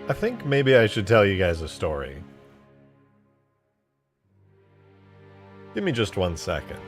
I think maybe I should tell you guys a story. Give me just 1 second.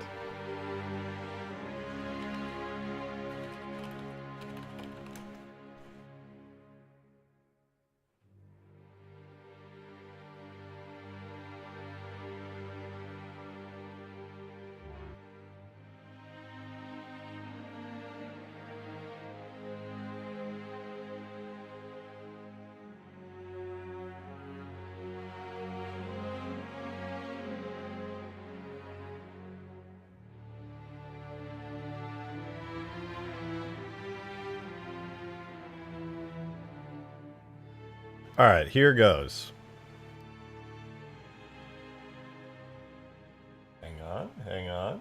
Alright, here goes. Hang on.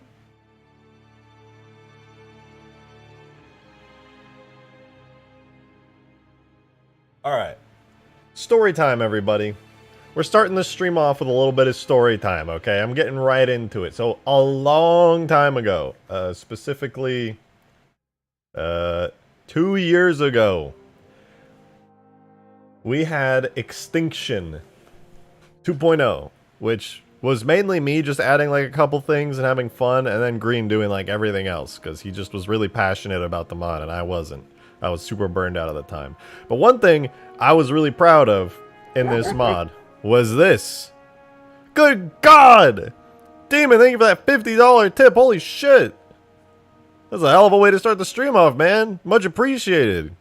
Alright. Story time, everybody. We're starting this stream off with a little bit of story time, okay? I'm getting right into it. So, a long time ago, specifically, 2 years ago, we had Extinction 2.0, which was mainly me just adding like a couple things and having fun, and then Green doing like everything else, because he just was really passionate about the mod, and I wasn't. I was super burned out at the time. But one thing I was really proud of in this mod was this. Good God! Demon, thank you for that $50 tip. Holy shit! That's a hell of a way to start the stream off, man. Much appreciated.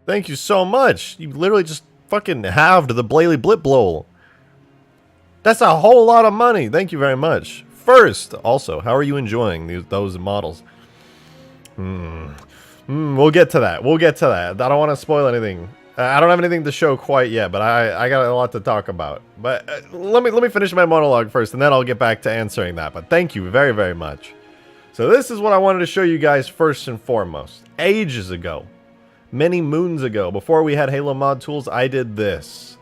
Thank you so much. You literally just fucking halved the Blaley Blip Blow. That's a whole lot of money. Thank you very much. First, also, how are you enjoying those models? We'll get to that. We'll get to that. I don't want to spoil anything. I don't have anything to show quite yet, but I got a lot to talk about. But let me finish my monologue first, and then I'll get back to answering that. But thank you very, very much. So this is what I wanted to show you guys first and foremost. Ages ago. Many moons ago, before we had Halo mod tools, I did this.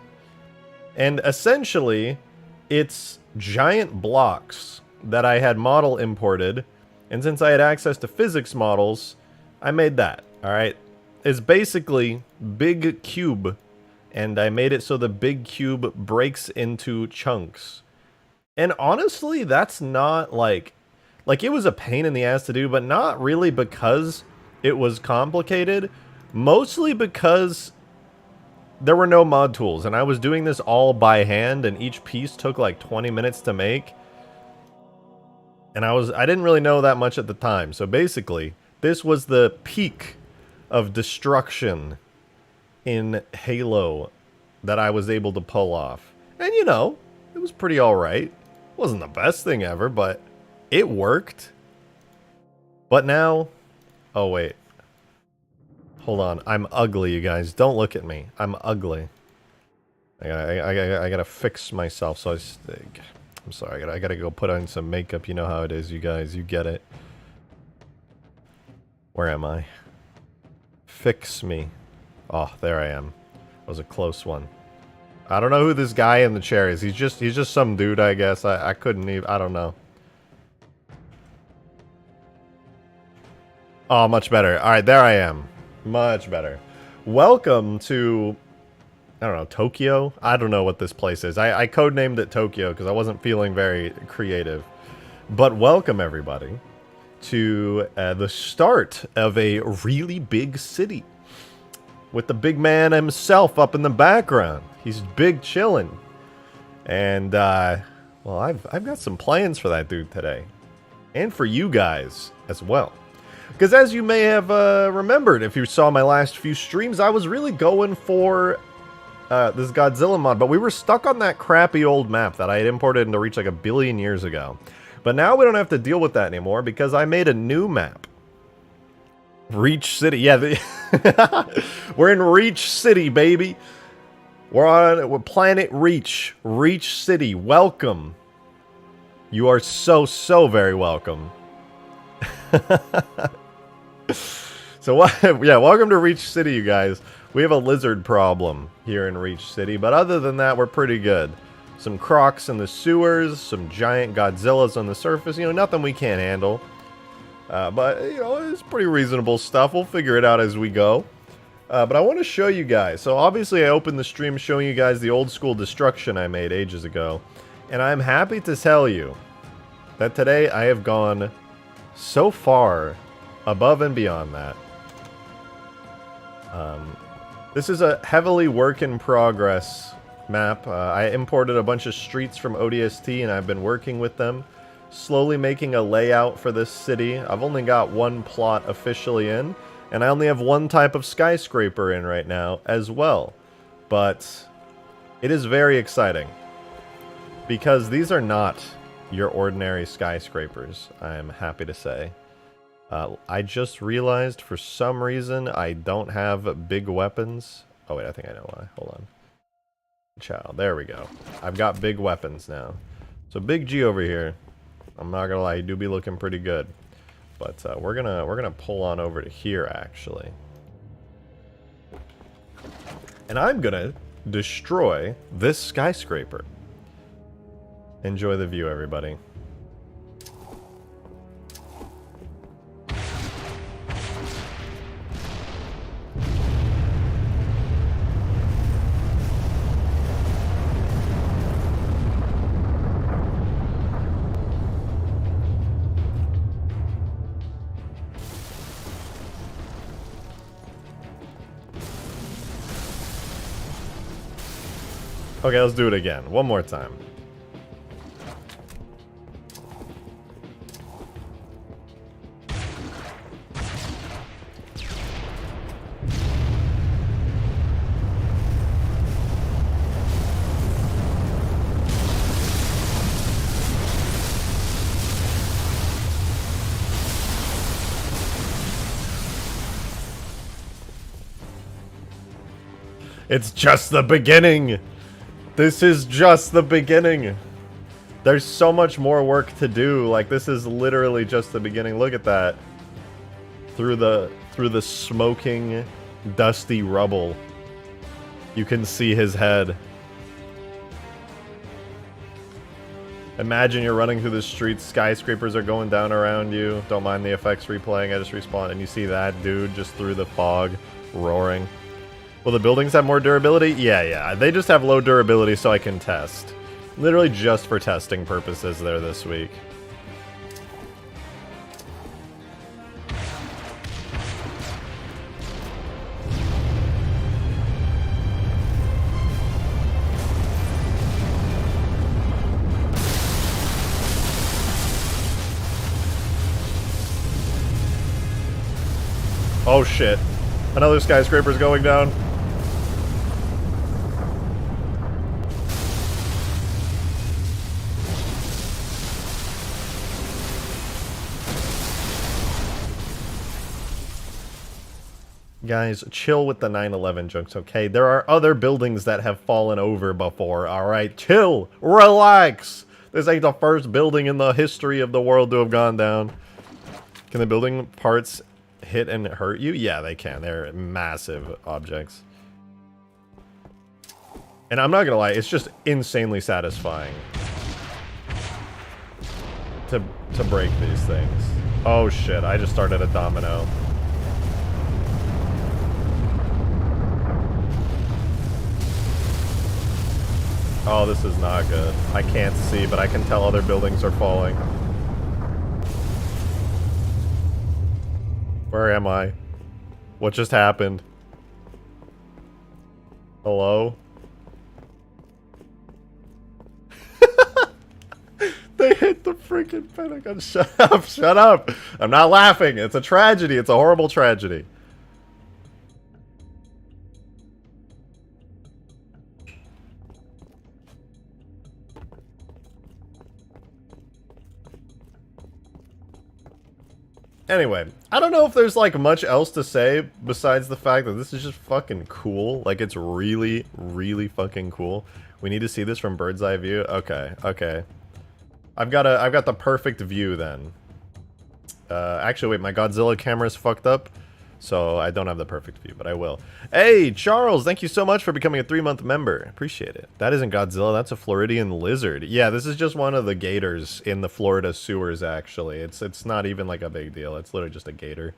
And essentially, it's giant blocks that I had model imported, and since I had access to physics models, I made that, alright? It's basically big cube, and I made it so the big cube breaks into chunks. And honestly, that's not like it was a pain in the ass to do, but not really because it was complicated. Mostly because there were no mod tools, and I was doing this all by hand, and each piece took like 20 minutes to make. And I didn't really know that much at the time. So basically, this was the peak of destruction in Halo that I was able to pull off. And you know, it was pretty alright. Wasn't the best thing ever, but it worked. But now, oh wait. Hold on, I'm ugly, you guys. Don't look at me. I'm ugly. I gotta fix myself, so I'm sorry, I gotta go put on some makeup. You know how it is, you guys. You get it. Where am I? Fix me. Oh, there I am. That was a close one. I don't know who this guy in the chair is. He's just some dude, I guess. I couldn't even, I don't know. Oh, much better. Alright, there I am. Much better. Welcome to, I don't know, Tokyo? I don't know what this place is. I codenamed it Tokyo because I wasn't feeling very creative. But welcome, everybody, to the start of a really big city. With the big man himself up in the background. He's big chillin'. And, well, I've got some plans for that dude today. And for you guys as well. Because as you may have remembered, if you saw my last few streams, I was really going for this Godzilla mod, but we were stuck on that crappy old map that I had imported into Reach like 1 billion years ago. But now we don't have to deal with that anymore because I made a new map. Reach City, yeah, we're in Reach City, baby. We're Planet Reach, Reach City, welcome. You are so very welcome. So, yeah, welcome to Reach City, you guys. We have a lizard problem here in Reach City, but other than that, we're pretty good. Some crocs in the sewers, some giant Godzillas on the surface, you know, nothing we can't handle. But, you know, it's pretty reasonable stuff. We'll figure it out as we go. But I want to show you guys. So obviously I opened the stream showing you guys the old school destruction I made ages ago. And I'm happy to tell you that today I have gone so far above and beyond that. This is a heavily work in progress map. I imported a bunch of streets from ODST and I've been working with them, slowly making a layout for this city. I've only got one plot officially in, and I only have one type of skyscraper in right now as well. But it is very exciting because these are not your ordinary skyscrapers, I'm happy to say. I just realized for some reason I don't have big weapons. Oh wait, I think I know why. Hold on. Chow. There we go. I've got big weapons now. So Big G over here, I'm not gonna lie, you do be looking pretty good. But we're gonna pull on over to here actually. And I'm gonna destroy this skyscraper. Enjoy the view, everybody. Okay, let's do it again. One more time. It's just the beginning! This is just the beginning! There's so much more work to do. Like, this is literally just the beginning. Look at that. Through the smoking, dusty rubble, you can see his head. Imagine you're running through the streets, skyscrapers are going down around you. Don't mind the effects replaying, I just respawned, and you see that dude just through the fog, roaring. Will the buildings have more durability? Yeah. They just have low durability so I can test. Literally just for testing purposes there this week. Oh shit. Another skyscraper's going down. Guys, chill with the 9/11 jokes, okay? There are other buildings that have fallen over before, alright? Chill! Relax! This ain't the first building in the history of the world to have gone down. Can the building parts hit and hurt you? Yeah, they can. They're massive objects. And I'm not gonna lie, it's just insanely satisfying to break these things. Oh shit, I just started a domino. Oh, this is not good. I can't see, but I can tell other buildings are falling. Where am I? What just happened? Hello? They hit the freaking Pentagon. Shut up, shut up! I'm not laughing. It's a tragedy. It's a horrible tragedy. Anyway, I don't know if there's like much else to say besides the fact that this is just fucking cool. Like, it's really, really fucking cool. We need to see this from bird's eye view. Okay, okay. I've got the perfect view then. Actually, wait, my Godzilla camera's fucked up, so I don't have the perfect view, but I will. Hey, Charles, thank you so much for becoming a 3-month member. Appreciate it. That isn't Godzilla, that's a Floridian lizard. Yeah, this is just one of the gators in the Florida sewers, actually. It's not even like a big deal. It's literally just a gator.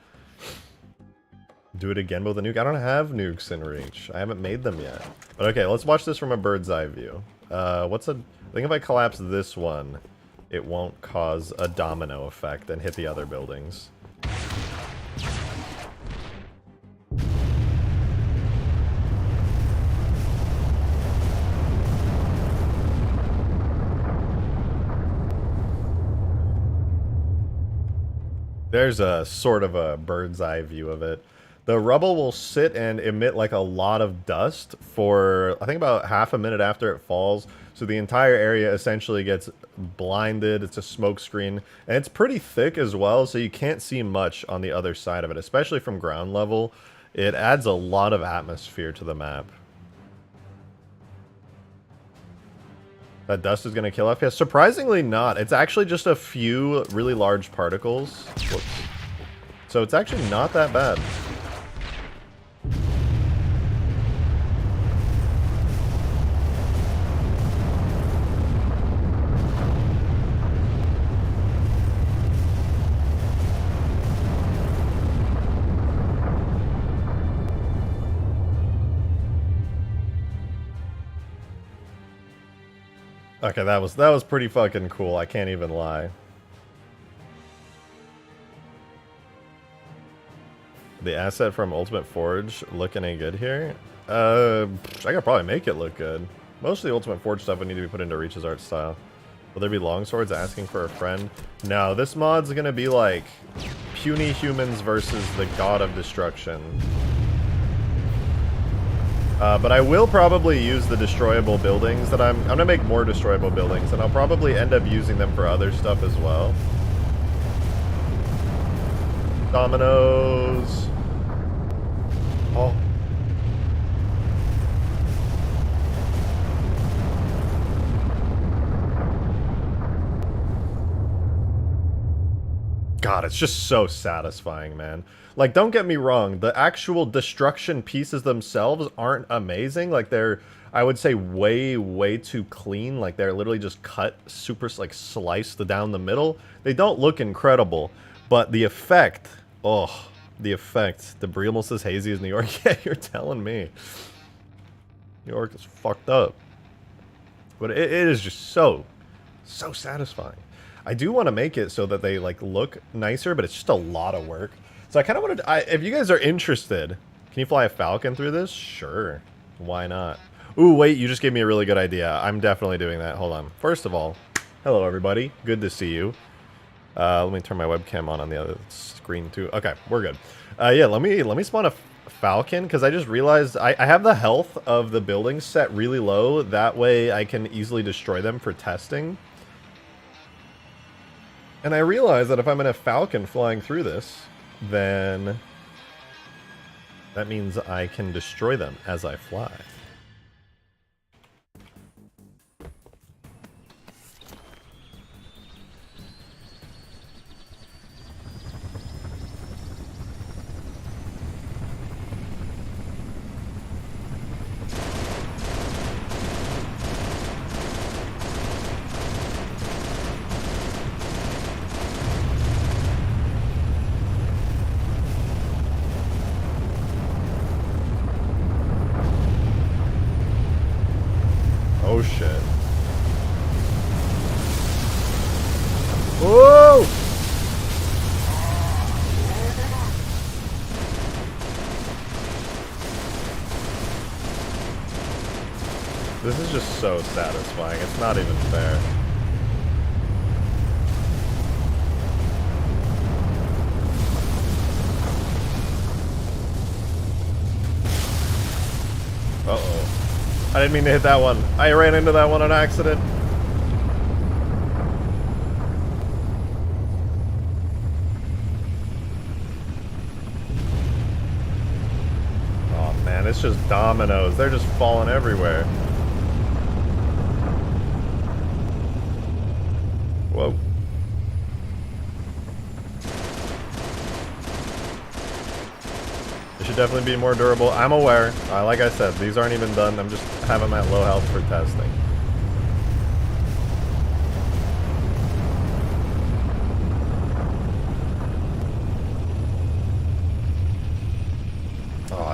Do it again with a nuke? I don't have nukes in reach. I haven't made them yet. But okay, let's watch this from a bird's eye view. I think if I collapse this one, it won't cause a domino effect and hit the other buildings. There's a sort of a bird's eye view of it. The rubble will sit and emit like a lot of dust for, I think, about half a minute after it falls. So the entire area essentially gets blinded. It's a smoke screen. And it's pretty thick as well, so you can't see much on the other side of it, especially from ground level. It adds a lot of atmosphere to the map. That dust is going to kill FPS? Surprisingly not. It's actually just a few really large particles. Whoops. So it's actually not that bad. Okay, that was pretty fucking cool. I can't even lie. The asset from Ultimate Forge looking any good here? I could probably make it look good. Most of the Ultimate Forge stuff would need to be put into Reach's art style. Will there be longswords asking for a friend? No, this mod's gonna be like puny humans versus the god of destruction. But I will probably use the destroyable buildings that I'm gonna make more destroyable buildings, and I'll probably end up using them for other stuff as well. Dominoes. Oh. God, it's just so satisfying, man. Like, don't get me wrong, the actual destruction pieces themselves aren't amazing. Like, they're, I would say, way too clean. Like, they're literally just cut, super, like, sliced down the middle. They don't look incredible, but the effect, oh, the effect. Debris almost as hazy as New York. Yeah, you're telling me. New York is fucked up. But it is just so satisfying. I do want to make it so that they, like, look nicer, but it's just a lot of work. So I kind of wanted to, if you guys are interested, can you fly a Falcon through this? Sure. Why not? Ooh, wait, you just gave me a really good idea. I'm definitely doing that. Hold on. First of all, hello, everybody. Good to see you. Let me turn my webcam on the other screen, too. Okay, we're good. Yeah, let me spawn a Falcon, because I just realized I have the health of the buildings set really low. That way I can easily destroy them for testing. And I realize that if I'm in a Falcon flying through this, then that means I can destroy them as I fly. Oh shit. Whoa! This is just so satisfying. It's not even fair. Uh-oh. I didn't mean to hit that one. I ran into that one on accident. Oh man, it's just dominoes. They're just falling everywhere. Whoa. Should definitely be more durable. I'm aware. Like I said, these aren't even done. I'm just having them at low health for testing.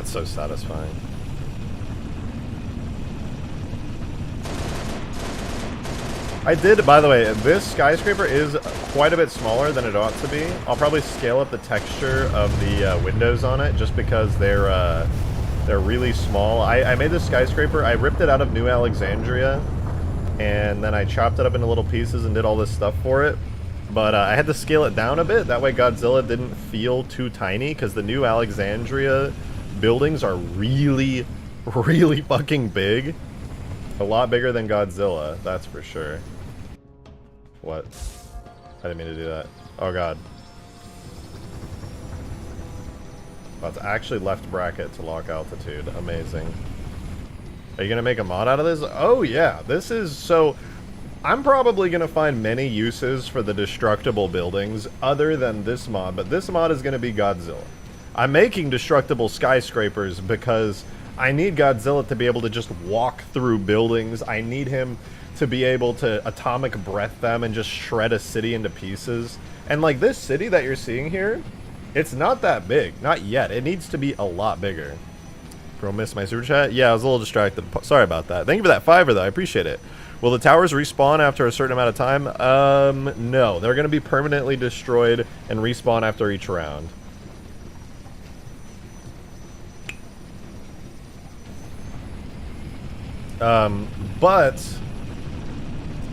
it's so satisfying. I did, by the way, this skyscraper is quite a bit smaller than it ought to be. I'll probably scale up the texture of the windows on it just because they're really small. I made this skyscraper, I ripped it out of New Alexandria, and then I chopped it up into little pieces and did all this stuff for it. But I had to scale it down a bit, that way Godzilla didn't feel too tiny, because the New Alexandria buildings are really, really fucking big. A lot bigger than Godzilla, that's for sure. What? I didn't mean to do that. Oh god. That's actually left bracket to lock altitude. Amazing. Are you gonna make a mod out of this? Oh yeah, this is so... I'm probably gonna find many uses for the destructible buildings other than this mod, but this mod is gonna be Godzilla. I'm making destructible skyscrapers because I need Godzilla to be able to just walk through buildings. I need him to be able to atomic breath them and just shred a city into pieces. And like this city that you're seeing here, it's not that big. Not yet. It needs to be a lot bigger. Bro, missed my super chat? Yeah, I was a little distracted. Sorry about that. Thank you for that $5 though. I appreciate it. Will the towers respawn after a certain amount of time? No. They're going to be permanently destroyed and respawn after each round. But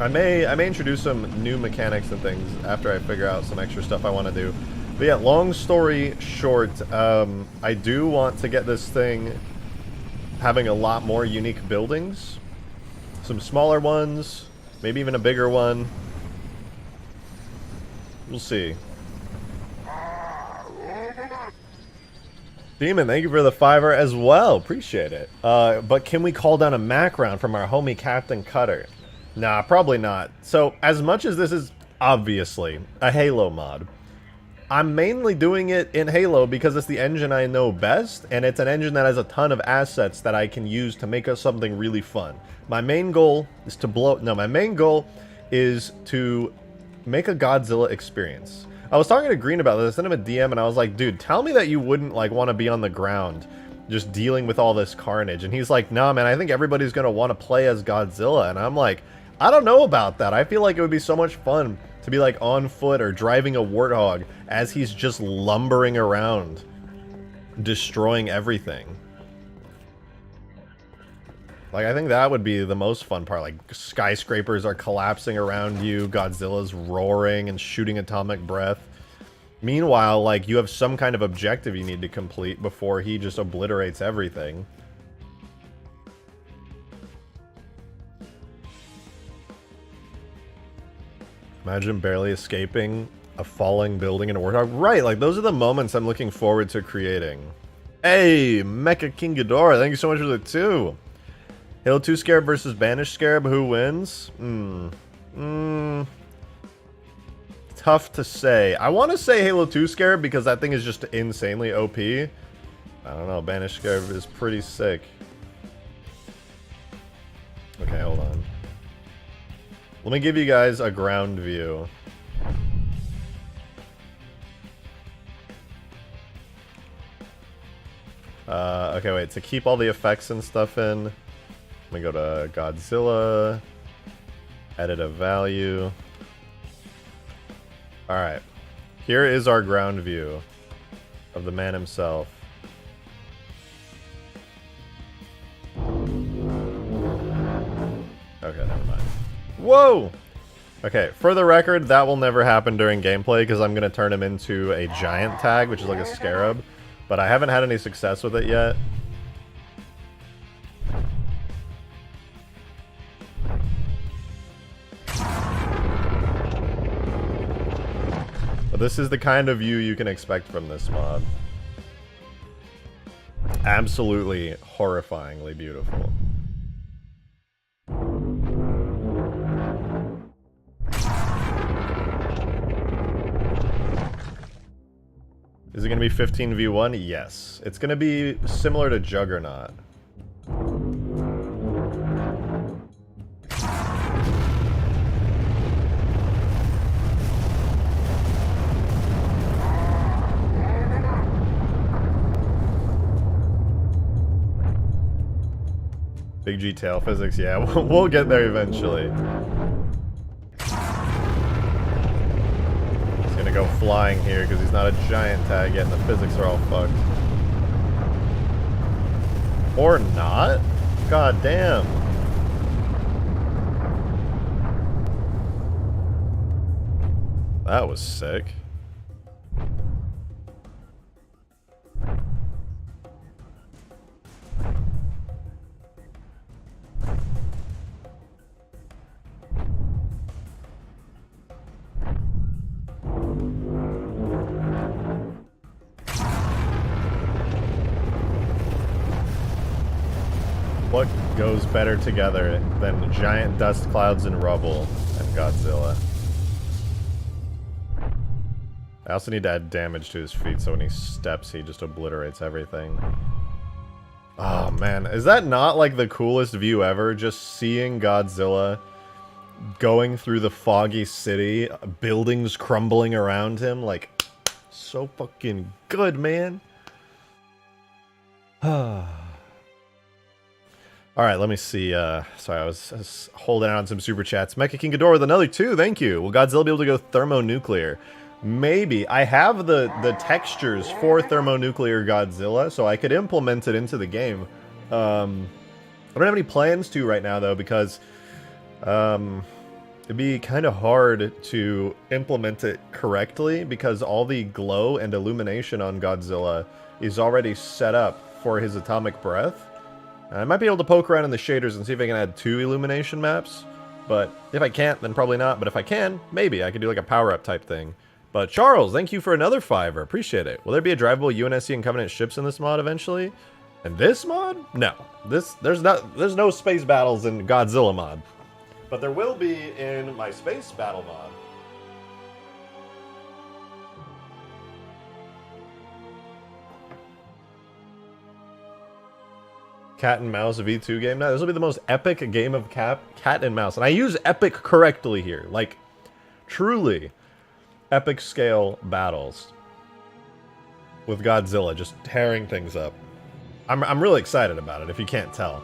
I may introduce some new mechanics and things after I figure out some extra stuff I want to do. But yeah, long story short, I do want to get this thing having a lot more unique buildings. Some smaller ones, maybe even a bigger one. We'll see. Demon, thank you for the $5 as well. Appreciate it. But can we call down a Mac round from our homie Captain Cutter? Nah, probably not. So, as much as this is obviously a Halo mod, I'm mainly doing it in Halo because it's the engine I know best, and it's an engine that has a ton of assets that I can use to make us something really fun. My main goal is to my main goal is to make a Godzilla experience. I was talking to Green about this, I sent him a DM, and I was like, dude, tell me that you wouldn't, like, want to be on the ground just dealing with all this carnage. And he's like, nah, man, I think everybody's going to want to play as Godzilla. And I'm like, I don't know about that. I feel like it would be so much fun to be, like, on foot or driving a warthog as he's just lumbering around, destroying everything. Like, I think that would be the most fun part. Like, skyscrapers are collapsing around you, Godzilla's roaring and shooting atomic breath. Meanwhile, like, you have some kind of objective you need to complete before he just obliterates everything. Imagine barely escaping a falling building in a warthog. Right, like, those are the moments I'm looking forward to creating. Hey, Mecha King Ghidorah, thank you so much for the 2. Halo 2 Scarab versus Banished Scarab, who wins? Tough to say. I want to say Halo 2 Scarab because that thing is just insanely OP. I don't know, Banished Scarab is pretty sick. Okay, hold on. Let me give you guys a ground view. Okay, wait, to keep all the effects and stuff in, let me go to Godzilla, edit a value. Alright, here is our ground view of the man himself. Okay, never mind. Whoa! Okay, for the record, that will never happen during gameplay because I'm going to turn him into a giant tag, which is like a scarab. But I haven't had any success with it yet. But this is the kind of view you can expect from this mod. Absolutely horrifyingly beautiful. Is it going to be 15v1? Yes. It's going to be similar to Juggernaut. Big G tail physics, yeah, we'll get there eventually. He's gonna go flying here because he's not a giant tag yet and the physics are all fucked. Or not? God damn. That was sick. What goes better together than giant dust clouds and rubble and Godzilla? I also need to add damage to his feet so when he steps he just obliterates everything. Oh man, is that not like the coolest view ever? Just seeing Godzilla going through the foggy city, buildings crumbling around him, like, so fucking good, man. Alright, let me see, sorry, I was holding out on some super chats. Mecha King Ghidorah with another 2, thank you. Will Godzilla be able to go thermonuclear? Maybe. I have the textures for thermonuclear Godzilla, so I could implement it into the game. I don't have any plans to right now, though, because it'd be kind of hard to implement it correctly, because all the glow and illumination on Godzilla is already set up for his atomic breath. I might be able to poke around in the shaders and see if I can add 2 illumination maps, but if I can't, then probably not. But if I can, maybe I could do like a power-up type thing. But Charles, thank you for another $5. Appreciate it. Will there be a drivable UNSC and Covenant ships in this mod eventually? In this mod? No. There's no space battles in Godzilla mod. But there will be in my space battle mod. Cat and Mouse V2 game. Now, this will be the most epic game of cat and mouse. And I use epic correctly here. Like, truly epic scale battles with Godzilla, just tearing things up. I'm really excited about it, if you can't tell.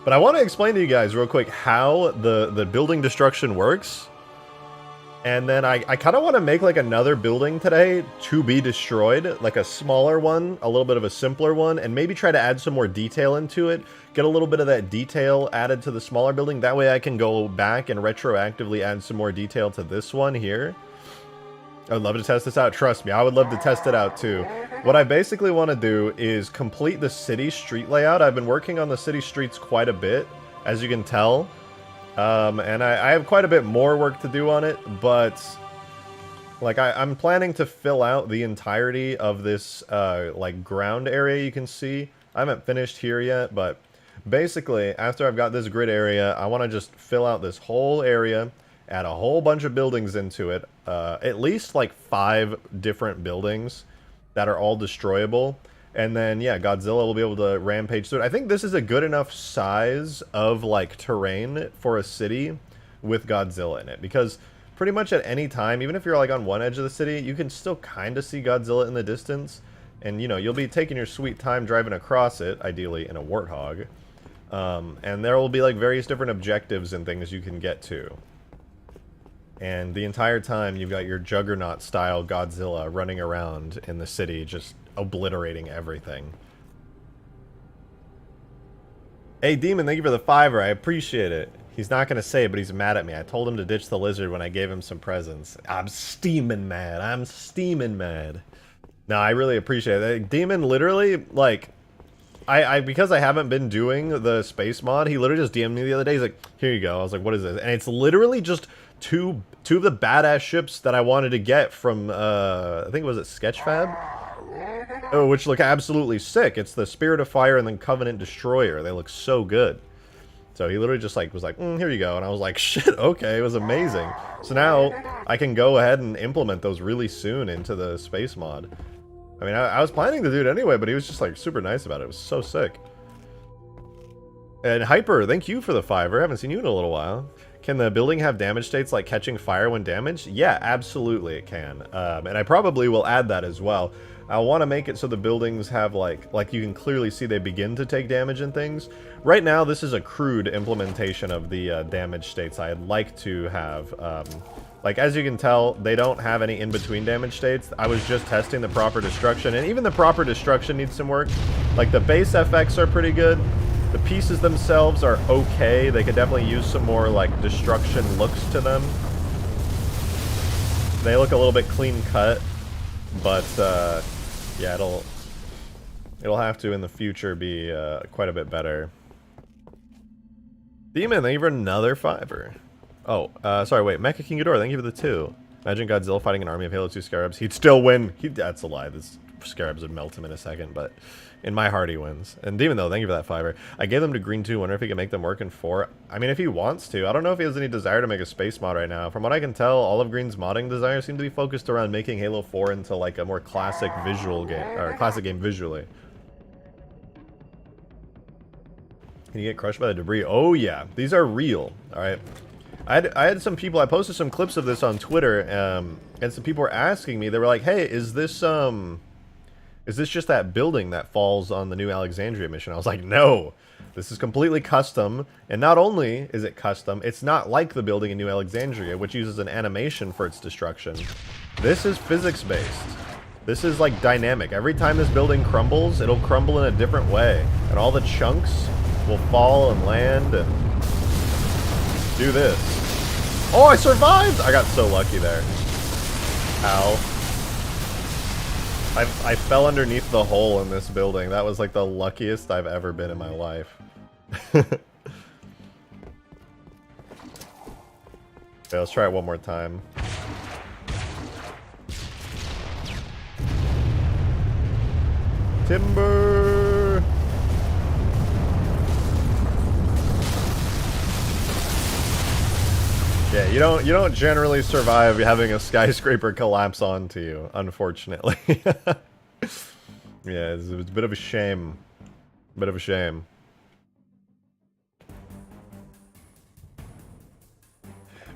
But I want to explain to you guys real quick how the building destruction works. And then I kind of want to make like another building today to be destroyed, like a smaller one, a little bit of a simpler one, and maybe try to add some more detail into it, get a little bit of that detail added to the smaller building. That way I can go back and retroactively add some more detail to this one here. I would love to test this out. Trust me, I would love to test it out too. What I basically want to do is complete the city street layout. I've been working on the city streets quite a bit, as you can tell. And I have quite a bit more work to do on it, but like I'm planning to fill out the entirety of this like ground area you can see. I haven't finished here yet, but basically after I've got this grid area, I want to just fill out this whole area, add a whole bunch of buildings into it, at least like 5 different buildings that are all destroyable. And then, yeah, Godzilla will be able to rampage through it. I think this is a good enough size of, like, terrain for a city with Godzilla in it. Because pretty much at any time, even if you're, like, on one edge of the city, you can still kind of see Godzilla in the distance. And, you know, you'll be taking your sweet time driving across it, ideally in a Warthog. And there will be, like, various different objectives and things you can get to. And the entire time, you've got your Juggernaut-style Godzilla running around in the city, just obliterating everything. Hey, Demon, thank you for the $5. I appreciate it. He's not going to say it, but he's mad at me. I told him to ditch the lizard when I gave him some presents. I'm steaming mad. I'm steaming mad. No, I really appreciate it. Demon, literally, like, because I haven't been doing the space mod, he literally just DM'd me the other day. He's like, here you go. I was like, what is this? And it's literally just two of the badass ships that I wanted to get from, I think it was Sketchfab? Oh, which look absolutely sick. It's the Spirit of Fire and then Covenant Destroyer. They look so good. So he literally just like was like, here you go. And I was like, shit, okay, it was amazing. So now I can go ahead and implement those really soon into the space mod. I mean, I was planning to do it anyway, but he was just like super nice about it. It was so sick. And Hyper, thank you for the $5. I haven't seen you in a little while. Can the building have damage states like catching fire when damaged? Yeah, absolutely it can. And I probably will add that as well. I want to make it so the buildings have like you can clearly see they begin to take damage and things. Right now, this is a crude implementation of the damage states I'd like to have. Like, as you can tell, they don't have any in-between damage states. I was just testing the proper destruction, and even the proper destruction needs some work. Like, the base FX are pretty good. The pieces themselves are okay. They could definitely use some more, like, destruction looks to them. They look a little bit clean cut, but, yeah, it'll have to in the future be quite a bit better. Demon, thank you for another $5. Oh, sorry, wait. Mecha King Ghidorah, thank you for the 2. Imagine Godzilla fighting an army of Halo 2 Scarabs. He'd still win. That's a lie. This Scarabs would melt him in a second, but in my heart he wins. And Demon, though, thank you for that $5. I gave them to Green 2. Wonder if he can make them work in 4. I mean, if he wants to. I don't know if he has any desire to make a space mod right now. From what I can tell, all of Green's modding desires seem to be focused around making Halo 4 into, like, a more classic visual game, or classic game visually. Can you get crushed by the debris? Oh, yeah. These are real, alright? I had some people, I posted some clips of this on Twitter, and some people were asking me, they were like, hey, is this just that building that falls on the New Alexandria mission? I was like, no, this is completely custom, and not only is it custom, it's not like the building in New Alexandria, which uses an animation for its destruction. This is physics-based. This is, like, dynamic. Every time this building crumbles, it'll crumble in a different way, and all the chunks will fall and land and do this. Oh, I survived! I got so lucky there. Ow. I fell underneath the hole in this building. That was like the luckiest I've ever been in my life. Okay, let's try it one more time. Timber! Yeah, you don't generally survive having a skyscraper collapse onto you, unfortunately. Yeah, it's a bit of a shame. Bit of a shame.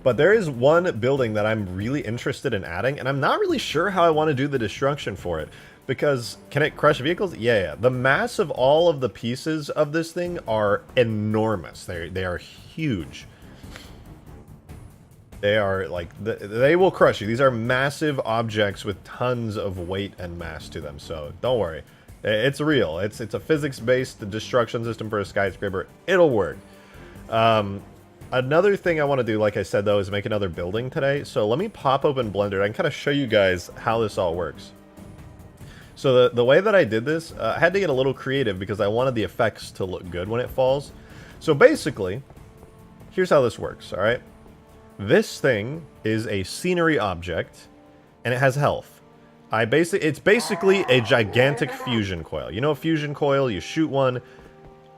But there is one building that I'm really interested in adding, and I'm not really sure how I want to do the destruction for it. Because, can it crush vehicles? Yeah. The mass of all of the pieces of this thing are enormous. They are huge. They are, like, they will crush you. These are massive objects with tons of weight and mass to them, so don't worry. It's real. It's a physics-based destruction system for a skyscraper. It'll work. Another thing I want to do, like I said, though, is make another building today. So let me pop open Blender. I can kind of show you guys how this all works. So the way that I did this, I had to get a little creative because I wanted the effects to look good when it falls. So basically, here's how this works, all right? This thing is a scenery object, and it has health. It's basically a gigantic fusion coil. You know a fusion coil, you shoot one,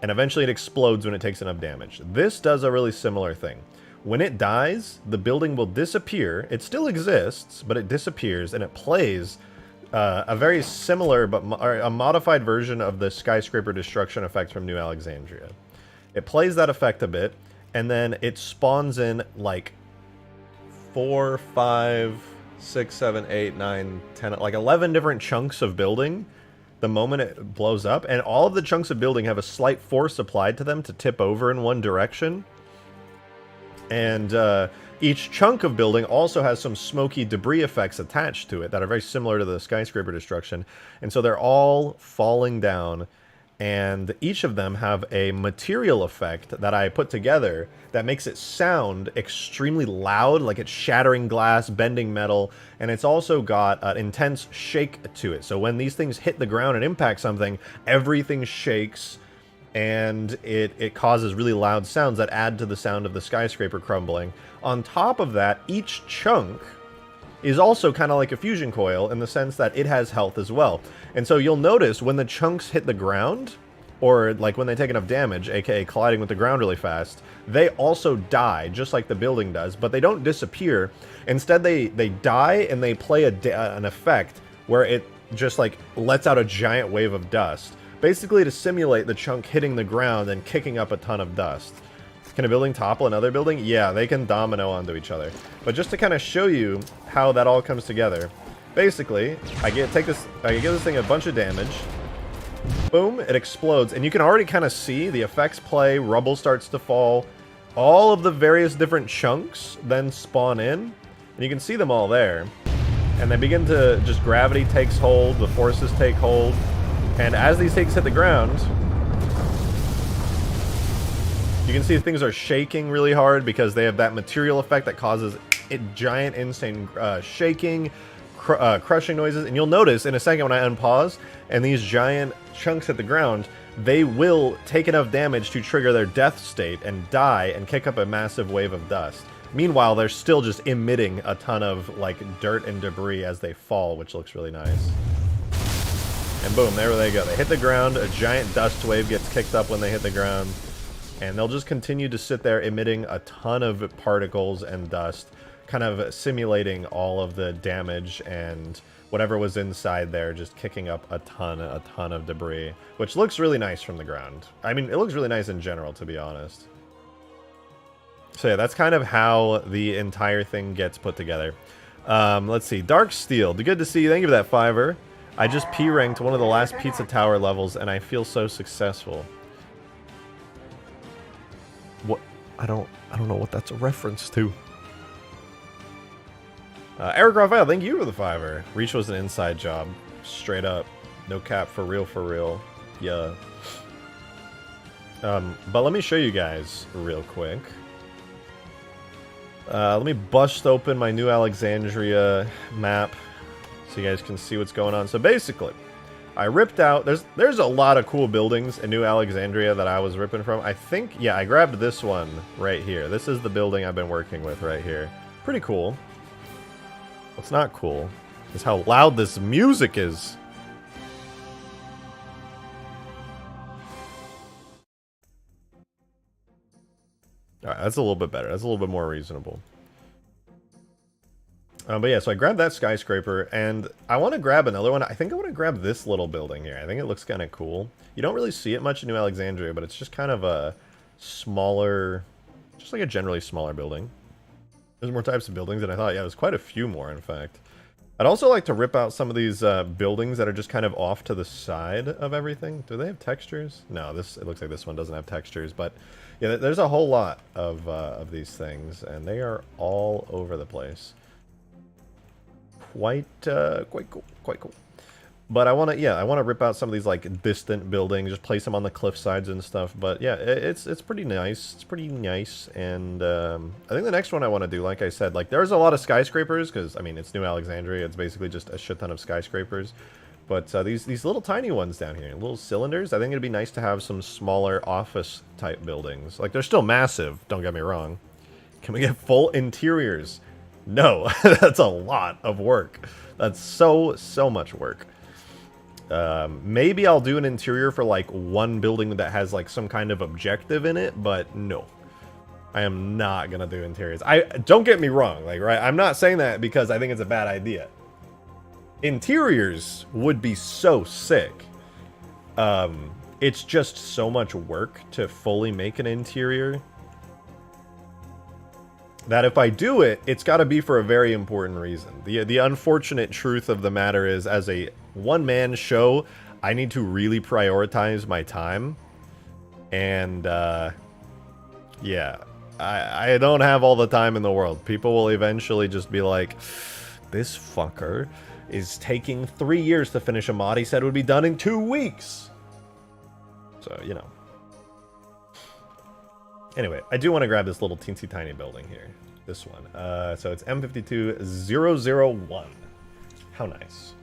and eventually it explodes when it takes enough damage. This does a really similar thing. When it dies, the building will disappear. It still exists, but it disappears, and it plays a very similar, but a modified version of the skyscraper destruction effect from New Alexandria. It plays that effect a bit, and then it spawns in, like, 4, 5, 6, 7, 8, 9, 10, like 11 different chunks of building the moment it blows up, and all of the chunks of building have a slight force applied to them to tip over in one direction. And each chunk of building also has some smoky debris effects attached to it that are very similar to the skyscraper destruction. And so they're all falling down, and each of them have a material effect that I put together that makes it sound extremely loud, like it's shattering glass, bending metal, and it's also got an intense shake to it. So when these things hit the ground and impact something, everything shakes, and it causes really loud sounds that add to the sound of the skyscraper crumbling. On top of that, each chunk is also kind of like a fusion coil in the sense that it has health as well. And so you'll notice when the chunks hit the ground, or like when they take enough damage, aka colliding with the ground really fast, they also die, just like the building does, but they don't disappear. Instead, they die and they play an effect where it just like lets out a giant wave of dust, basically to simulate the chunk hitting the ground and kicking up a ton of dust. Can a building topple another building? Yeah, they can domino onto each other. But just to kind of show you how that all comes together, basically, I give this thing a bunch of damage. Boom, it explodes, and you can already kind of see the effects play, rubble starts to fall. All of the various different chunks then spawn in, and you can see them all there. And they begin to, just gravity takes hold, the forces take hold, and as these things hit the ground, you can see things are shaking really hard because they have that material effect that causes giant, insane shaking, crushing noises. And you'll notice in a second when I unpause and these giant chunks hit the ground, they will take enough damage to trigger their death state and die and kick up a massive wave of dust. Meanwhile, they're still just emitting a ton of like dirt and debris as they fall, which looks really nice. And boom, there they go. They hit the ground, a giant dust wave gets kicked up when they hit the ground. And they'll just continue to sit there emitting a ton of particles and dust, kind of simulating all of the damage and whatever was inside there, just kicking up a ton of debris, which looks really nice from the ground. I mean, it looks really nice in general, to be honest. So yeah, that's kind of how the entire thing gets put together. Let's see, Dark Steel, good to see you. Thank you for that $5. I just P-ranked one of the last Pizza Tower levels, and I feel so successful. What? I don't know what that's a reference to. Eric Raphael, thank you for the $5. Reach was an inside job. Straight up. No cap, for real, for real. Yeah. But let me show you guys real quick. Let me bust open my New Alexandria map so you guys can see what's going on. So basically, I ripped out, there's a lot of cool buildings in New Alexandria that I was ripping from. I think, yeah, I grabbed this one right here. This is the building I've been working with right here. Pretty cool. What's not cool is how loud this music is. Alright, that's a little bit better. That's a little bit more reasonable. But yeah, so I grabbed that skyscraper, and I want to grab another one. I think I want to grab this little building here. I think it looks kind of cool. You don't really see it much in New Alexandria, but it's just kind of a smaller, just like a generally smaller building. There's more types of buildings than I thought. Yeah, there's quite a few more, in fact. I'd also like to rip out some of these buildings that are just kind of off to the side of everything. Do they have textures? No, it looks like this one doesn't have textures, but yeah, there's a whole lot of these things, and they are all over the place. Quite cool, quite cool. But I want to rip out some of these like distant buildings, just place them on the cliff sides and stuff. But yeah, it's pretty nice. It's pretty nice, and I think the next one I want to do, like I said, like there's a lot of skyscrapers because I mean it's New Alexandria. It's basically just a shit ton of skyscrapers. But these little tiny ones down here, little cylinders, I think it'd be nice to have some smaller office type buildings. Like they're still massive. Don't get me wrong. Can we get full interiors? No, that's a lot of work. That's so much work. Maybe I'll do an interior for like one building that has like some kind of objective in it, but no. I am not gonna do interiors. Don't get me wrong, like, right? I'm not saying that because I think it's a bad idea. Interiors would be so sick. It's just so much work to fully make an interior that if I do it, it's got to be for a very important reason. The unfortunate truth of the matter is, as a one-man show, I need to really prioritize my time. And, yeah, I don't have all the time in the world. People will eventually just be like, this fucker is taking 3 years to finish a mod he said would be done in 2 weeks. So, you know. Anyway, I do want to grab this little teensy tiny building here. This one. So it's M52001. How nice.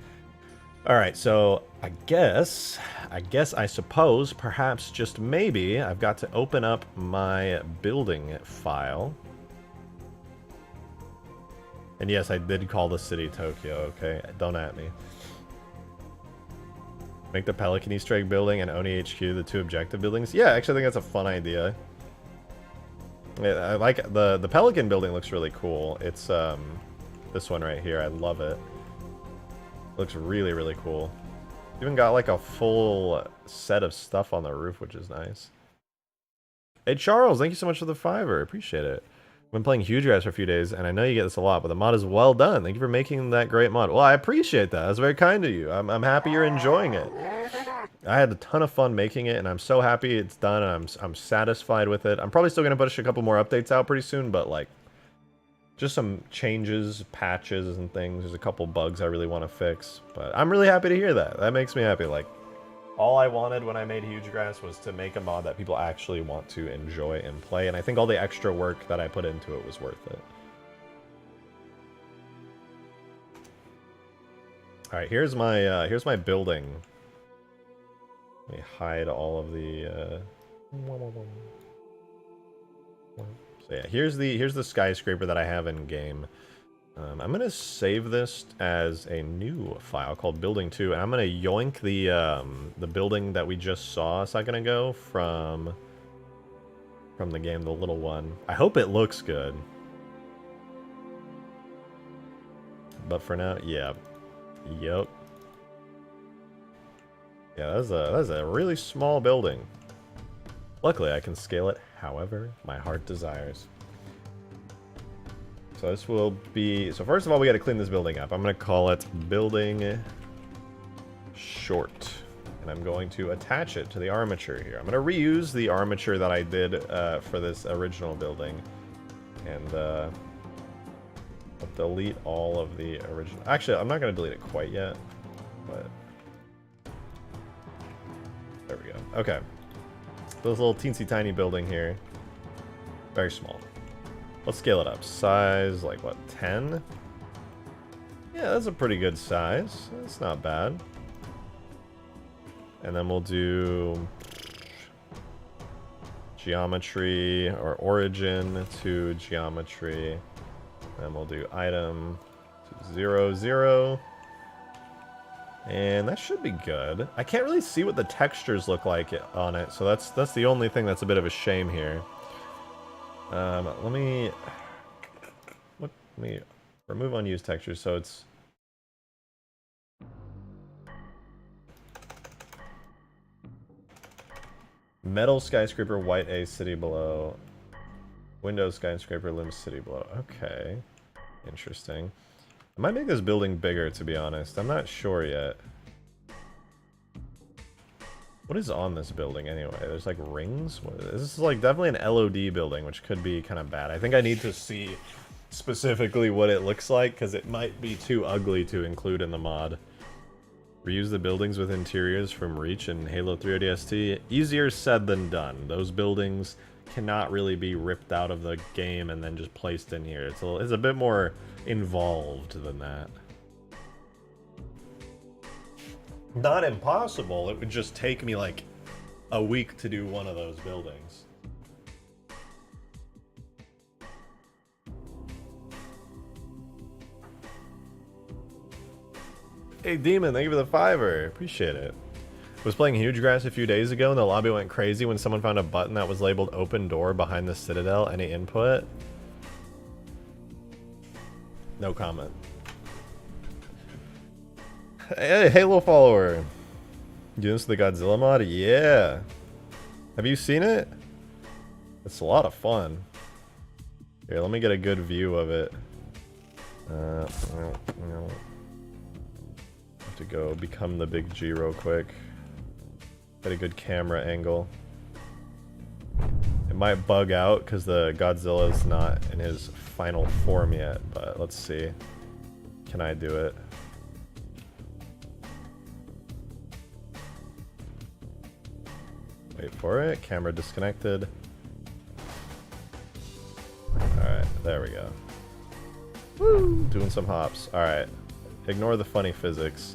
Alright, so I suppose, perhaps, just maybe, I've got to open up my building file. And yes, I did call the city Tokyo, okay? Don't at me. Make the Pelican Easter egg building and Oni HQ the 2 objective buildings. Yeah, actually I think that's a fun idea. Yeah, I like the Pelican building looks really cool. It's this one right here. I love it. Looks really cool. Even got like a full set of stuff on the roof, which is nice. Hey Charles, thank you so much for the $5. Appreciate it. I've been playing Huge Grass for a few days, and I know you get this a lot, but the mod is well done. Thank you for making that great mod. Well, I appreciate that. That's very kind of you. I'm happy you're enjoying it. I had a ton of fun making it, and I'm so happy it's done, and I'm satisfied with it. I'm probably still going to push a couple more updates out pretty soon, but, like, just some changes, patches, and things. There's a couple bugs I really want to fix, but I'm really happy to hear that. That makes me happy. Like, all I wanted when I made Huge Grass was to make a mod that people actually want to enjoy and play, and I think all the extra work that I put into it was worth it. Alright, here's my building. Let me hide all of the, So yeah, here's the skyscraper that I have in game. I'm gonna save this as a new file called Building 2, and I'm gonna yoink the building that we just saw a second ago from the game, the little one. I hope it looks good. But for now, yeah, yep, yeah, that's a really small building. Luckily, I can scale it however my heart desires. So this will be... So first of all, we got to clean this building up. I'm going to call it Building Short. And I'm going to attach it to the armature here. I'm going to reuse the armature that I did for this original building. And I'll delete all of the original... Actually, I'm not going to delete it quite yet. But... There we go. Okay. This little teensy tiny building here. Very small. Let's scale it up. Size, like, what, 10? Yeah, that's a pretty good size. That's not bad. And then we'll do geometry, or origin to geometry. And we'll do item to 0, 0. And that should be good. I can't really see what the textures look like on it, so that's the only thing that's a bit of a shame here. Let me remove unused textures, so it's metal skyscraper, white A, city below, Windows skyscraper, limbs, city below. Okay, interesting. I might make this building bigger, to be honest. I'm not sure yet. What is on this building anyway? There's like rings? This is like definitely an LOD building, which could be kind of bad. I think I need to see specifically what it looks like, because it might be too ugly to include in the mod. Reuse the buildings with interiors from Reach and Halo 3 ODST. Easier said than done. Those buildings cannot really be ripped out of the game and then just placed in here. It's a bit more involved than that. Not impossible, it would just take me like a week to do one of those buildings. Hey Demon, thank you for the $5. Appreciate it. Was playing Huge Grass a few days ago and the lobby went crazy when someone found a button that was labeled open door behind the Citadel. Any input? No comment. Hey, Halo follower. You doing this with the Godzilla mod? Yeah. Have you seen it? It's a lot of fun. Here, let me get a good view of it. Have to go become the big G real quick. Get a good camera angle. It might bug out because the Godzilla's not in his final form yet, but let's see. Can I do it? Wait for it. Camera disconnected. Alright, there we go. Woo! Doing some hops. Alright. Ignore the funny physics.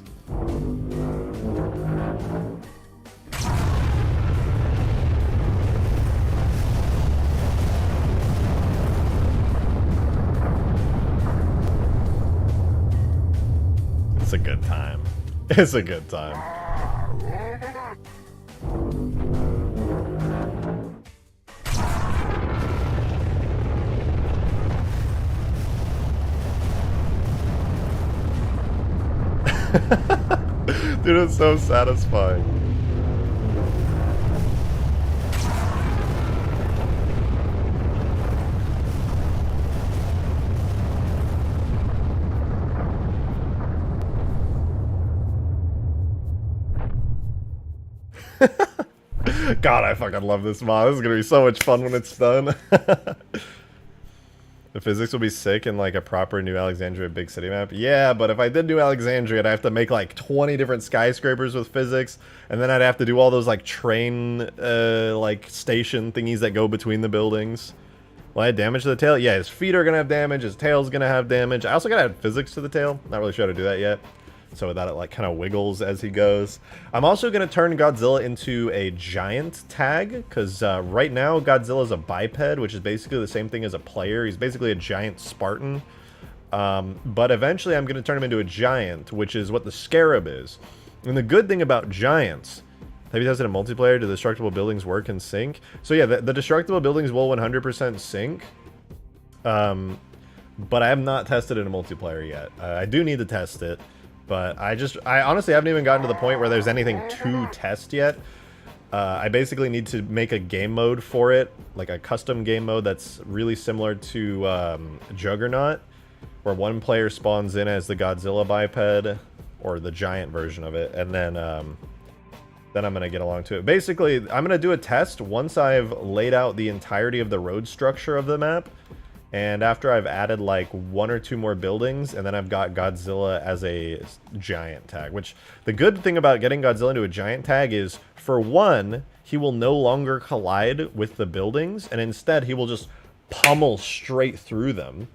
It's a good time. It's a good time. Dude, it's so satisfying. God, I fucking love this mod. This is gonna be so much fun when it's done. The physics will be sick in like a proper New Alexandria big city map. Yeah, but if I did New Alexandria, I'd have to make like 20 different skyscrapers with physics, and then I'd have to do all those like train, like station thingies that go between the buildings. Will I add damage to the tail? Yeah, his feet are gonna have damage, his tail's gonna have damage. I also gotta add physics to the tail. Not really sure how to do that yet. So that it like kind of wiggles as he goes. I'm also going to turn Godzilla into a giant tag, because right now Godzilla's a biped, which is basically the same thing as a player. He's basically a giant Spartan. But eventually I'm going to turn him into a giant, which is what the Scarab is. And the good thing about giants, have you tested a multiplayer? Do the destructible buildings work in sync? So yeah, the destructible buildings will 100% sync. But I have not tested it in a multiplayer yet. I do need to test it. But I honestly haven't even gotten to the point where there's anything to test yet. I basically need to make a game mode for it, like a custom game mode that's really similar to Juggernaut, where one player spawns in as the Godzilla biped, or the giant version of it, and then I'm going to get along to it. Basically, I'm going to do a test once I've laid out the entirety of the road structure of the map. And after I've added like 1 or 2 more buildings, and then I've got Godzilla as a giant tag. Which, the good thing about getting Godzilla into a giant tag is, for one, he will no longer collide with the buildings, and instead he will just pummel straight through them.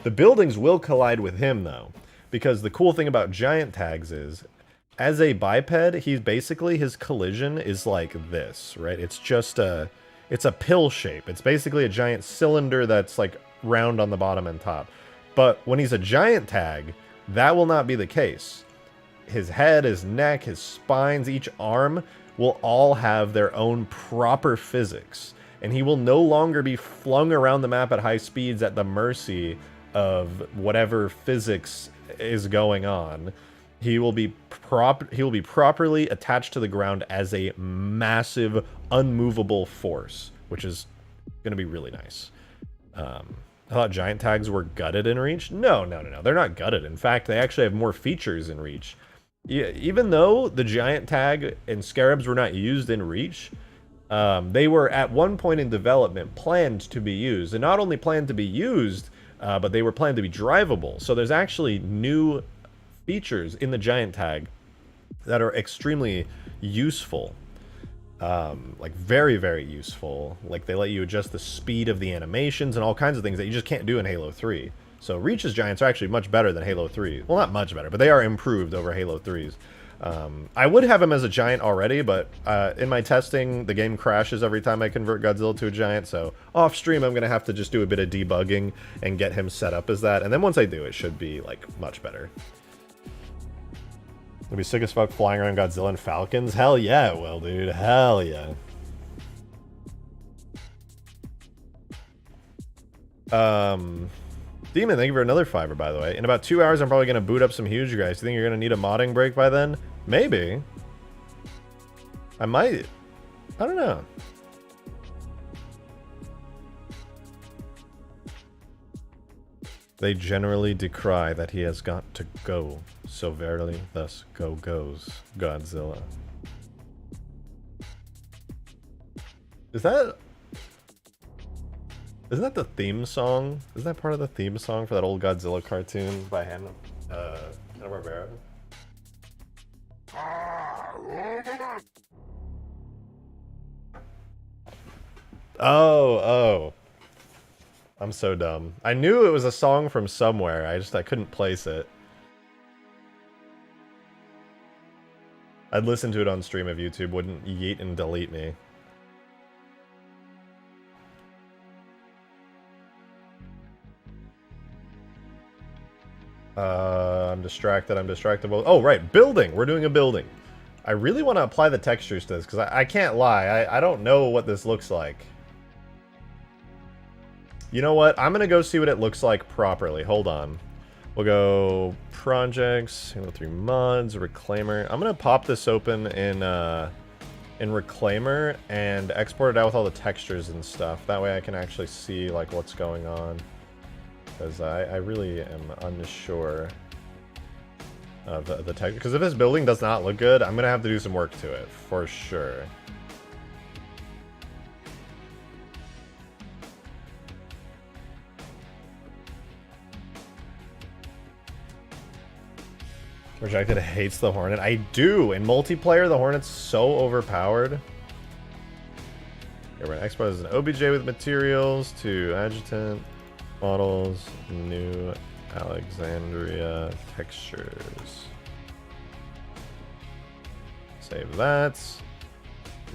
The buildings will collide with him though, because the cool thing about giant tags is, as a biped, he's basically, his collision is like this, right? It's just it's a pill shape. It's basically a giant cylinder that's like round on the bottom and top. But when he's a giant tag, that will not be the case. His head, his neck, his spines, each arm will all have their own proper physics. And he will no longer be flung around the map at high speeds at the mercy of whatever physics is going on. He will be properly attached to the ground as a massive, unmovable force, which is going to be really nice. I thought giant tags were gutted in Reach. No. They're not gutted. In fact, they actually have more features in Reach. Even though the giant tag and Scarabs were not used in Reach, they were at one point in development planned to be used. And not only planned to be used, but they were planned to be drivable. So there's actually new features in the giant tag that are extremely useful. Like very, very useful. Like they let you adjust the speed of the animations and all kinds of things that you just can't do in Halo 3. So Reach's giants are actually much better than Halo 3. Well, not much better, but they are improved over Halo 3's. I would have him as a giant already, but in my testing, the game crashes every time I convert Godzilla to a giant, so off stream I'm going to have to just do a bit of debugging and get him set up as that, and then once I do, it should be, like, much better. It'll be sick as fuck flying around Godzilla and Falcons? Hell yeah it will, dude. Hell yeah. Demon, thank you for another $5, by the way. In about 2 hours, I'm probably going to boot up some huge guys. Do you think you're going to need a modding break by then? Maybe. I might. I don't know. They generally decry that he has got to go. So verily, thus goes Godzilla. Isn't that the theme song? Isn't that part of the theme song for that old Godzilla cartoon by Hanna-Barbera? Oh. I'm so dumb. I knew it was a song from somewhere. I couldn't place it. I'd listen to it on stream if YouTube wouldn't yeet and delete me. I'm distracted. I'm distractible. Oh, right. Building. We're doing a building. I really want to apply the textures to this because I can't lie. I don't know what this looks like. You know what? I'm going to go see what it looks like properly. Hold on. We'll go projects, go through mods, reclaimer. I'm going to pop this open in reclaimer and export it out with all the textures and stuff. That way I can actually see like what's going on. Because I really am unsure. of the tech. Because if this building does not look good, I'm going to have to do some work to it, for sure. Rejected hates the Hornet. I do. In multiplayer, the Hornet's so overpowered. Okay, we're going to expose an OBJ with materials to adjutant models, new Alexandria textures. Save that.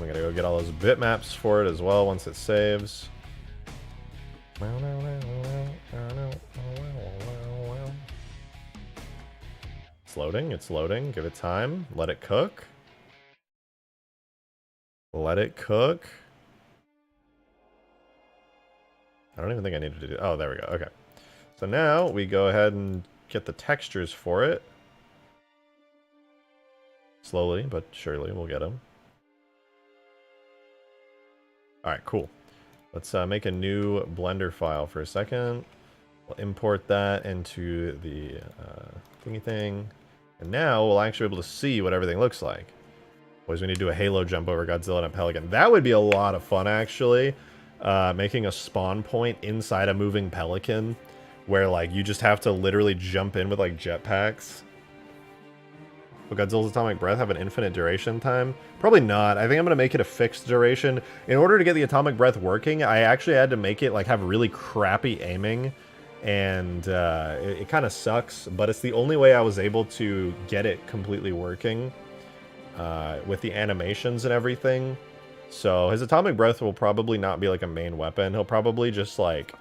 We're going to go get all those bitmaps for it as well once it saves. It's loading, it's loading. Give it time. Let it cook. Let it cook. I don't even think I needed to do... Oh, there we go. Okay. So now we go ahead and get the textures for it. Slowly, but surely we'll get them. Alright, cool. Let's make a new Blender file for a second. We'll import that into the thingy thing. And now we'll actually be able to see what everything looks like. Boys, we need to do a halo jump over Godzilla and a Pelican. That would be a lot of fun, actually. Making a spawn point inside a moving Pelican, where, like, you just have to literally jump in with, like, jetpacks. Will Godzilla's Atomic Breath have an infinite duration time? Probably not. I think I'm going to make it a fixed duration. In order to get the Atomic Breath working, I actually had to make it, like, have really crappy aiming. And it kind of sucks, but it's the only way I was able to get it completely working with the animations and everything. So his Atomic Breath will probably not be like a main weapon. He'll probably just like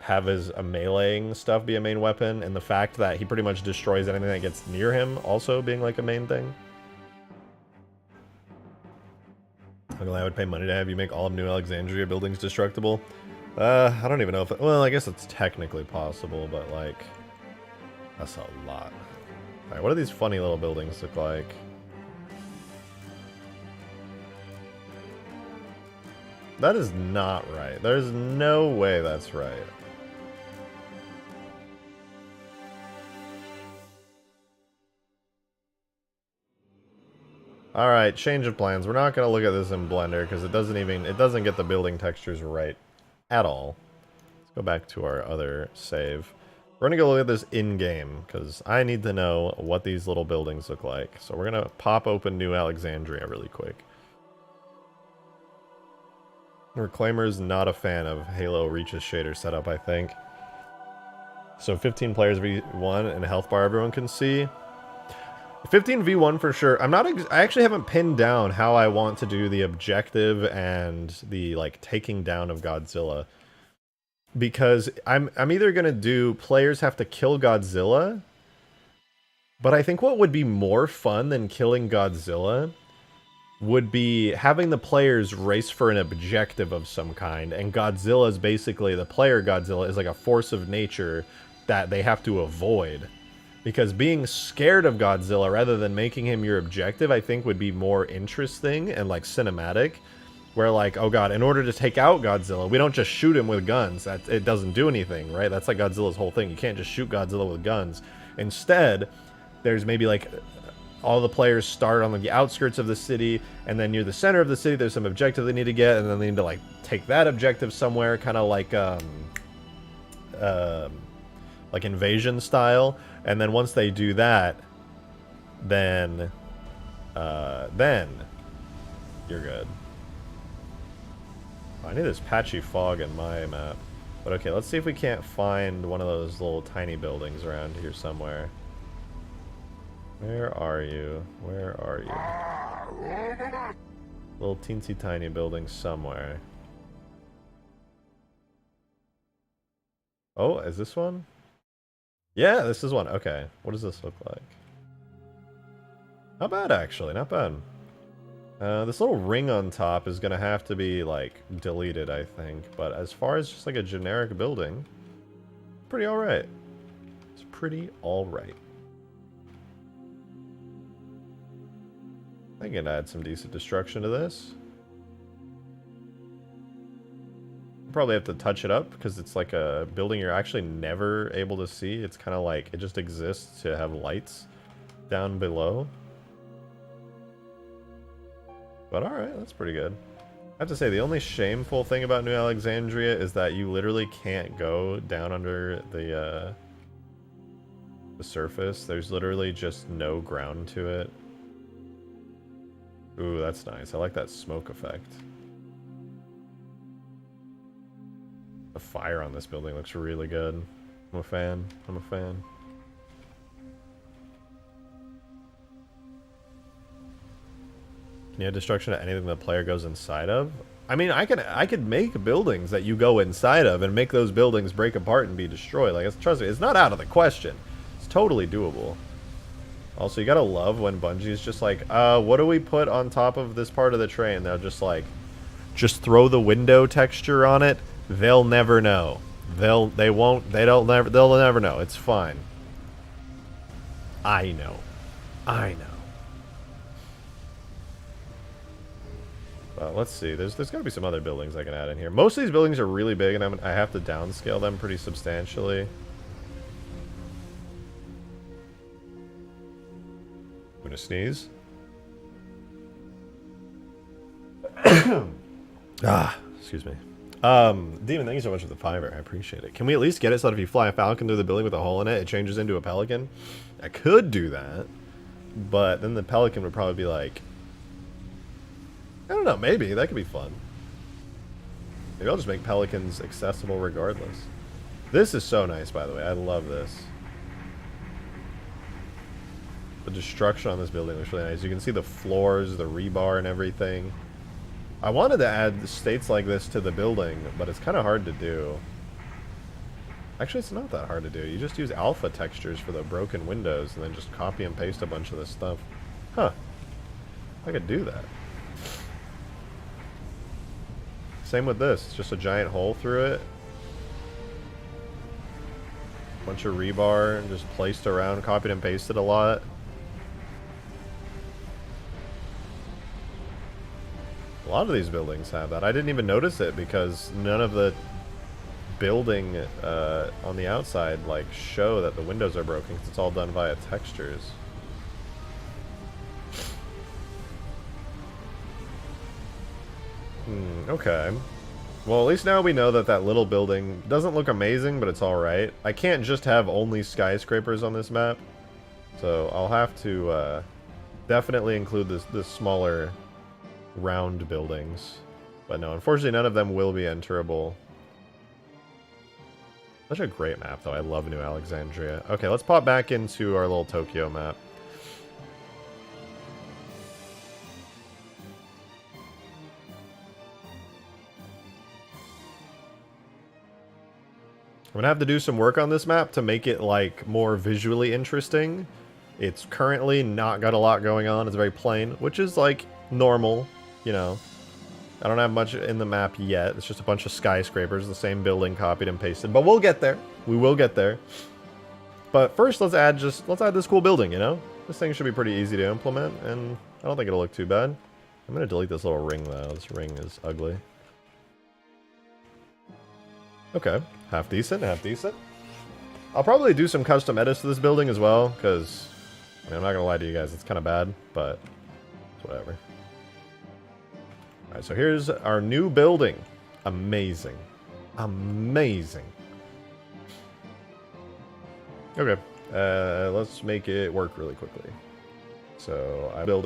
have his meleeing stuff be a main weapon, and the fact that he pretty much destroys anything that gets near him also being like a main thing. I would pay money to have you make all of New Alexandria buildings destructible. I don't even know if... Well, I guess it's technically possible, but, like... That's a lot. Alright, what do these funny little buildings look like? That is not right. There's no way that's right. Alright, change of plans. We're not going to look at this in Blender, because it doesn't get the building textures right at all. Let's go back to our other save. We're gonna go look at this in-game, because I need to know what these little buildings look like. So we're gonna pop open New Alexandria really quick. Reclaimer's not a fan of Halo Reach's shader setup, I think. So 15 players v1 and a health bar everyone can see. 15v1 for sure. I actually haven't pinned down how I want to do the objective and the like taking down of Godzilla, because I'm either gonna do players have to kill Godzilla, but I think what would be more fun than killing Godzilla would be having the players race for an objective of some kind, and Godzilla is basically, the player Godzilla is like a force of nature that they have to avoid. Because being scared of Godzilla rather than making him your objective, I think would be more interesting and like cinematic. Where like, oh god, in order to take out Godzilla, we don't just shoot him with guns. It doesn't do anything, right? That's like Godzilla's whole thing. You can't just shoot Godzilla with guns. Instead, there's maybe like all the players start on the outskirts of the city, and then near the center of the city there's some objective they need to get, and then they need to like take that objective somewhere, kind of like Invasion style. And then once they do that, then you're good. I need this patchy fog in my map. But okay, let's see if we can't find one of those little tiny buildings around here somewhere. Where are you? Where are you? Little teensy tiny building somewhere. Oh, is this one? Yeah, this is one. Okay, what does this look like? Not bad, actually. Not bad. This little ring on top is gonna have to be, like, deleted, I think. But as far as just, like, a generic building, pretty alright. It's pretty alright. I can add some decent destruction to this. Probably have to touch it up because it's like a building you're actually never able to see. It's kind of like it just exists to have lights. down below. But alright, that's pretty good. I have to say, the only shameful thing about New Alexandria is that you literally can't go down under the surface. There's literally just no ground to it. Ooh, that's nice. I like that smoke effect. The fire on this building looks really good. I'm a fan. I'm a fan. Can you add destruction to anything the player goes inside of? I mean, I could make buildings that you go inside of and make those buildings break apart and be destroyed. Like, trust me, it's not out of the question. It's totally doable. Also, you gotta love when Bungie's just like, what do we put on top of this part of the train? They'll just like, just throw the window texture on it. They'll never know. They'll never know. It's fine. I know. I know. Let's see. There's got to be some other buildings I can add in here. Most of these buildings are really big, and I have to downscale them pretty substantially. I'm gonna sneeze. Excuse me. Demon, thank you so much for the fiver. I appreciate it. Can we at least get it so that if you fly a falcon through the building with a hole in it, it changes into a pelican? I could do that, but then the pelican would probably be like, I don't know, maybe. That could be fun. Maybe I'll just make pelicans accessible regardless. This is so nice, by the way. I love this. The destruction on this building looks really nice. You can see the floors, the rebar, and everything. I wanted to add states like this to the building, but it's kind of hard to do. Actually, it's not that hard to do. You just use alpha textures for the broken windows and then just copy and paste a bunch of this stuff. Huh. I could do that. Same with this. It's just a giant hole through it. Bunch of rebar just placed around, copied and pasted a lot. A lot of these buildings have that. I didn't even notice it because none of the building on the outside like show that the windows are broken because it's all done via textures. Okay. Well, at least now we know that that little building doesn't look amazing, but it's alright. I can't just have only skyscrapers on this map. So I'll have to definitely include this smaller round buildings. But no, unfortunately none of them will be enterable. Such a great map, though. I love New Alexandria. Okay, let's pop back into our little Tokyo map. I'm gonna have to do some work on this map to make it like more visually interesting. It's currently not got a lot going on. It's very plain, which is like normal, you know. I don't have much in the map yet. It's just a bunch of skyscrapers, the same building copied and pasted. But we'll get there. We will get there. But first, let's add this cool building, you know? This thing should be pretty easy to implement, and I don't think it'll look too bad. I'm gonna delete this little ring though. This ring is ugly. Okay, half decent, half decent. I'll probably do some custom edits to this building as well, because I mean, I'm not gonna lie to you guys, it's kind of bad, but it's whatever. Alright, so here's our new building. Amazing. Amazing. Okay, let's make it work really quickly. So I'm building.